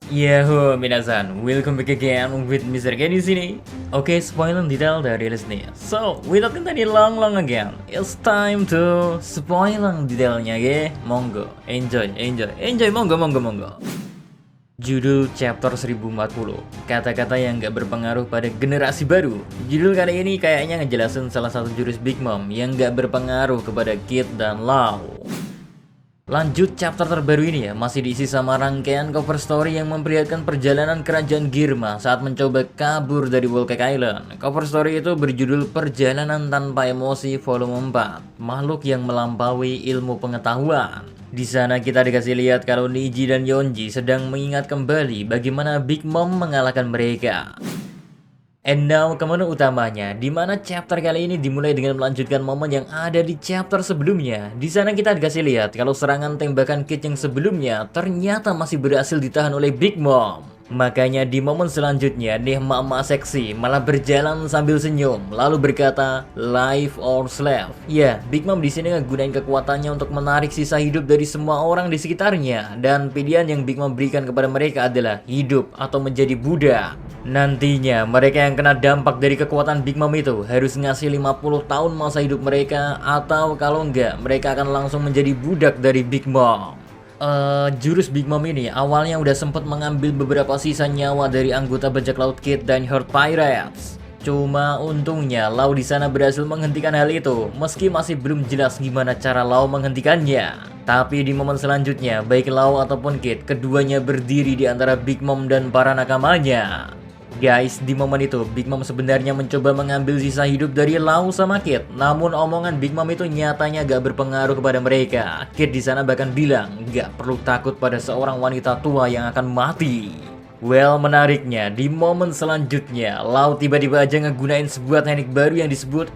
Yahoo, minasan, welcome back again with Mr. Ken di sini. Oke, spoiler detail dari list nih. So, without any long again, it's time to spoiler detailnya, ya. Monggo, enjoy, monggo. Judul chapter 1040, kata-kata yang gak berpengaruh pada generasi baru. Judul kali ini kayaknya ngejelasin salah satu jurus Big Mom yang gak berpengaruh kepada Kid dan Lau. Lanjut chapter terbaru ini ya, masih diisi sama rangkaian cover story yang memperlihatkan perjalanan kerajaan Girma saat mencoba kabur dari Whole Cake Island. Cover story itu berjudul Perjalanan Tanpa Emosi Volume 4, makhluk yang melampaui ilmu pengetahuan. Di sana kita dikasih lihat kalau Niji dan Yonji sedang mengingat kembali bagaimana Big Mom mengalahkan mereka. And now ke menu utamanya, di mana chapter kali ini dimulai dengan melanjutkan momen yang ada di chapter sebelumnya. Di sana kita dikasih lihat kalau serangan tembakan Kid yang sebelumnya ternyata masih berhasil ditahan oleh Big Mom. Makanya di momen selanjutnya nih emak-emak seksi malah berjalan sambil senyum lalu berkata life or slave. Ya, Big Mom di sini ngegunain kekuatannya untuk menarik sisa hidup dari semua orang di sekitarnya, dan pilihan yang Big Mom berikan kepada mereka adalah hidup atau menjadi budak. Nantinya mereka yang kena dampak dari kekuatan Big Mom itu harus ngasih 50 tahun masa hidup mereka, atau kalau enggak mereka akan langsung menjadi budak dari Big Mom. Jurus Big Mom ini awalnya udah sempat mengambil beberapa sisa nyawa dari anggota bajak laut Kid dan Herd Pirates. Cuma untungnya Lau di sana berhasil menghentikan hal itu, meski masih belum jelas gimana cara Lau menghentikannya. Tapi di momen selanjutnya, baik Lau ataupun Kid, keduanya berdiri di antara Big Mom dan para nakamanya. Guys, di momen itu Big Mom sebenarnya mencoba mengambil sisa hidup dari Lau sama Kid. Namun omongan Big Mom itu nyatanya gak berpengaruh kepada mereka. Kid di sana bahkan bilang gak perlu takut pada seorang wanita tua yang akan mati. Well, menariknya di momen selanjutnya Lau tiba-tiba aja ngegunain sebuah teknik baru yang disebut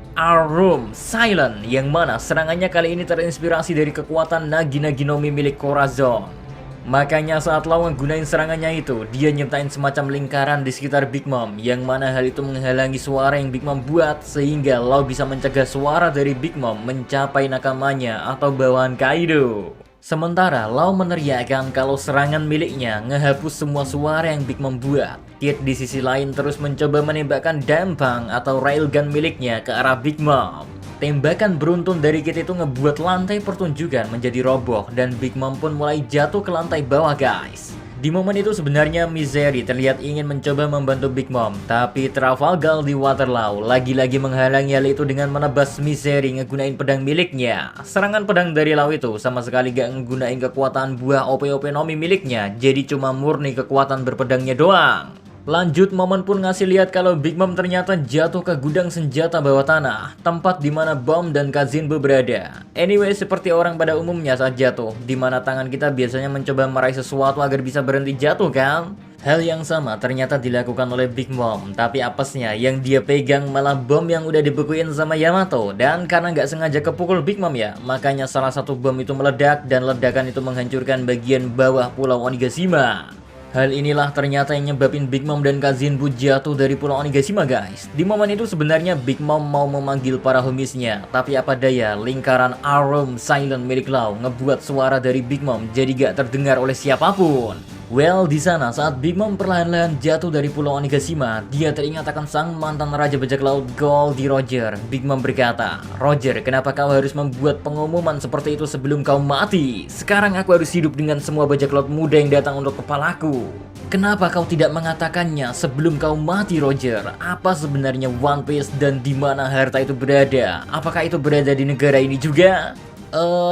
Room Silent, yang mana serangannya kali ini terinspirasi dari kekuatan Nagi-Nagi Nomi milik Corazon. Makanya saat Lau ngegunain serangannya itu, dia nyiptain semacam lingkaran di sekitar Big Mom, yang mana hal itu menghalangi suara yang Big Mom buat, sehingga Lau bisa mencegah suara dari Big Mom mencapai nakamanya atau bawahan Kaido. Sementara Lau meneriakkan kalau serangan miliknya ngehapus semua suara yang Big Mom buat. Kid di sisi lain terus mencoba menembakkan dampang atau railgun miliknya ke arah Big Mom. Tembakan beruntun dari Kid itu ngebuat lantai pertunjukan menjadi roboh dan Big Mom pun mulai jatuh ke lantai bawah, guys. Di momen itu sebenarnya Misery terlihat ingin mencoba membantu Big Mom, tapi Trafalgar di Waterloo lagi-lagi menghalangi hal itu dengan menebas Misery ngegunain pedang miliknya. Serangan pedang dari Lau itu sama sekali gak ngegunain kekuatan buah OP-OP Nomi miliknya, jadi cuma murni kekuatan berpedangnya doang. Lanjut momen pun ngasih lihat kalau Big Mom ternyata jatuh ke gudang senjata bawah tanah, tempat dimana Bom dan Kazinbo berada. Anyway, seperti orang pada umumnya saat jatuh, dimana tangan kita biasanya mencoba meraih sesuatu agar bisa berhenti jatuh kan? Hal yang sama ternyata dilakukan oleh Big Mom, tapi apesnya yang dia pegang malah bom yang udah dibekuin sama Yamato. Dan karena nggak sengaja kepukul Big Mom ya, makanya salah satu bom itu meledak dan ledakan itu menghancurkan bagian bawah pulau Onigashima. Hal inilah ternyata yang nyebabin Big Mom dan Kazinbo jatuh dari pulau Onigashima, guys. Di momen itu sebenarnya Big Mom mau memanggil para homisnya, tapi apa daya lingkaran Room Silent milik Lau ngebuat suara dari Big Mom jadi gak terdengar oleh siapapun. Well, di sana saat Big Mom perlahan-lahan jatuh dari pulau Onigashima, dia teringat akan sang mantan raja bajak laut Goldie Roger. Big Mom berkata, "Roger, kenapa kau harus membuat pengumuman seperti itu sebelum kau mati? Sekarang aku harus hidup dengan semua bajak laut muda yang datang untuk kepalaku. Kenapa kau tidak mengatakannya sebelum kau mati, Roger? Apa sebenarnya One Piece dan di mana harta itu berada? Apakah itu berada di negara ini juga?"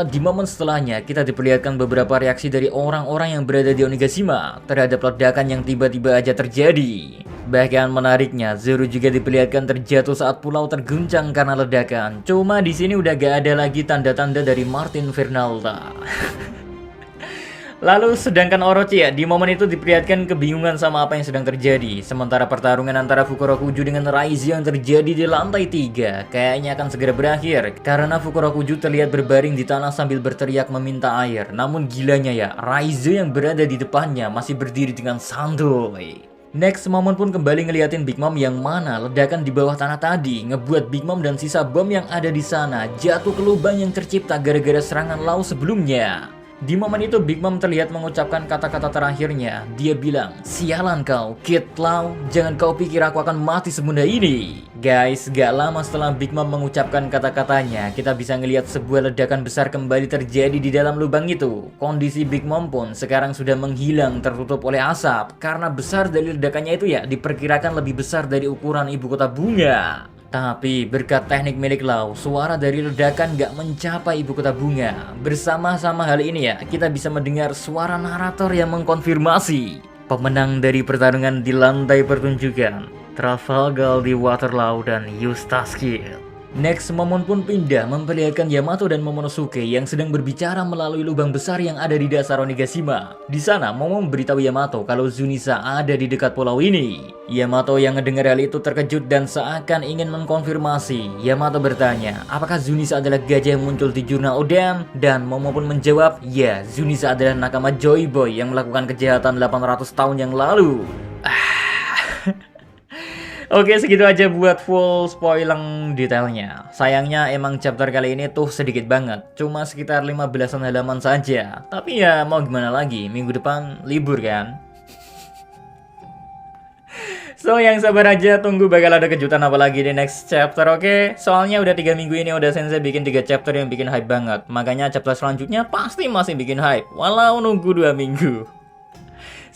Di momen setelahnya kita diperlihatkan beberapa reaksi dari orang-orang yang berada di Onigashima terhadap ledakan yang tiba-tiba aja terjadi. Bahkan menariknya, Zoro juga diperlihatkan terjatuh saat pulau terguncang karena ledakan. Cuma di sini udah gak ada lagi tanda-tanda dari Martin Fernalda. Lalu sedangkan Orochi ya, di momen itu diperlihatkan kebingungan sama apa yang sedang terjadi. Sementara pertarungan antara Fukurokuju dengan Raizu yang terjadi di lantai 3 kayaknya akan segera berakhir, karena Fukurokuju terlihat berbaring di tanah sambil berteriak meminta air. Namun gilanya ya, Raizu yang berada di depannya masih berdiri dengan santuy. Next momen pun kembali ngeliatin Big Mom yang mana ledakan di bawah tanah tadi ngebuat Big Mom dan sisa bom yang ada di sana jatuh ke lubang yang tercipta gara-gara serangan Lau sebelumnya. Di momen itu Big Mom terlihat mengucapkan kata-kata terakhirnya. Dia bilang, "Sialan kau, Kid Lau, jangan kau pikir aku akan mati semudah ini." Guys, gak lama setelah Big Mom mengucapkan kata-katanya, kita bisa ngelihat sebuah ledakan besar kembali terjadi di dalam lubang itu. Kondisi Big Mom pun sekarang sudah menghilang tertutup oleh asap, karena besar dari ledakannya itu ya diperkirakan lebih besar dari ukuran ibu kota bunga. Tapi berkat teknik milik Lau, suara dari ledakan gak mencapai ibu kota bunga. Bersama-sama hal ini ya, kita bisa mendengar suara narator yang mengkonfirmasi pemenang dari pertarungan di lantai pertunjukan, Trafalgar di Waterloo dan Eustace Kid. Next, Momon pun pindah memperlihatkan Yamato dan Momonosuke yang sedang berbicara melalui lubang besar yang ada di dasar Onigashima. Di sana, Momon memberitahu Yamato kalau Zunisa ada di dekat pulau ini. Yamato yang mendengar hal itu terkejut dan seakan ingin mengkonfirmasi. Yamato bertanya, apakah Zunisa adalah gajah yang muncul di jurnal Oden? Dan Momo pun menjawab, ya, Zunisa adalah nakama Joy Boy yang melakukan kejahatan 800 tahun yang lalu. Oke, segitu aja buat full spoiling detailnya. Sayangnya emang chapter kali ini tuh sedikit banget, cuma sekitar 15-an halaman saja. Tapi ya mau gimana lagi, minggu depan libur kan? So yang sabar aja, tunggu bakal ada kejutan apa lagi di next chapter, oke? Soalnya udah 3 minggu ini udah Sensei bikin 3 chapter yang bikin hype banget. Makanya chapter selanjutnya pasti masih bikin hype, walau nunggu 2 minggu.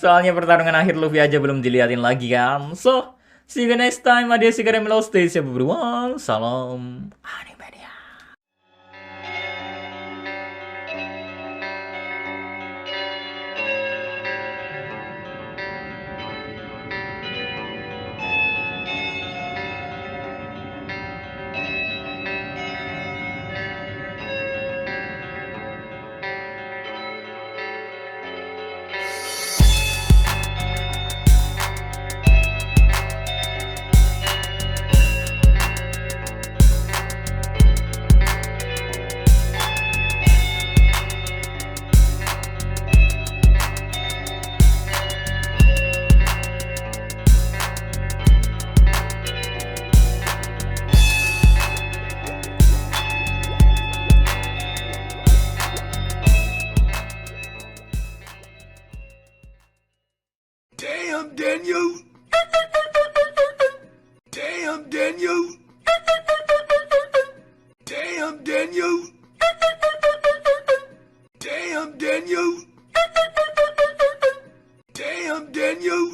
Soalnya pertarungan akhir Luffy aja belum diliatin lagi kan. So, see you next time. Adios, stay safe everyone. Salam Animania. Damn, Daniel! Damn, Daniel! Damn, Daniel! Damn, Daniel! Damn, Daniel!